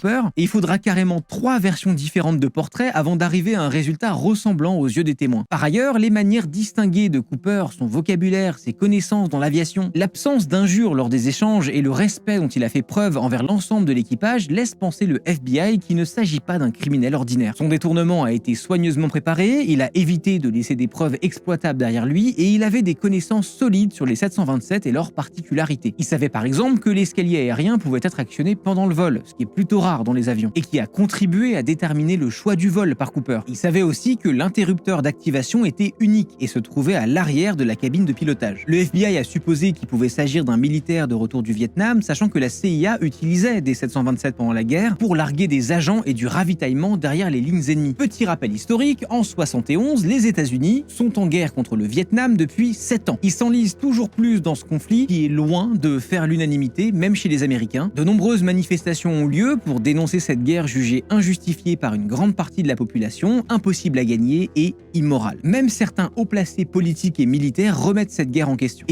Cooper, et il faudra carrément 3 versions différentes de portraits avant d'arriver à un résultat ressemblant aux yeux des témoins. Par ailleurs, les manières distinguées de Cooper, son vocabulaire, ses connaissances dans l'aviation, l'absence d'injures lors des échanges et le respect dont il a fait preuve envers l'ensemble de l'équipage laissent penser le FBI qu'il ne s'agit pas d'un criminel ordinaire. Son détournement a été soigneusement préparé, il a évité de laisser des preuves exploitables derrière lui et il avait des connaissances solides sur les 727 et leurs particularités. Il savait par exemple que l'escalier aérien pouvait être actionné pendant le vol, ce qui est plutôt rare dans les avions, et qui a contribué à déterminer le choix du vol par Cooper. Il savait aussi que l'interrupteur d'activation était unique et se trouvait à l'arrière de la cabine de pilotage. Le FBI a supposé qu'il pouvait s'agir d'un militaire de retour du Vietnam, sachant que la CIA utilisait des 727 pendant la guerre pour larguer des agents et du ravitaillement derrière les lignes ennemies. Petit rappel historique, en 71, les États-Unis sont en guerre contre le Vietnam depuis 7 ans. Ils s'enlisent toujours plus dans ce conflit qui est loin de faire l'unanimité, même chez les Américains. De nombreuses manifestations ont lieu pour dénoncer cette guerre jugée injustifiée par une grande partie de la population, impossible à gagner et immorale. Même certains hauts placés politiques et militaires remettent cette guerre en question.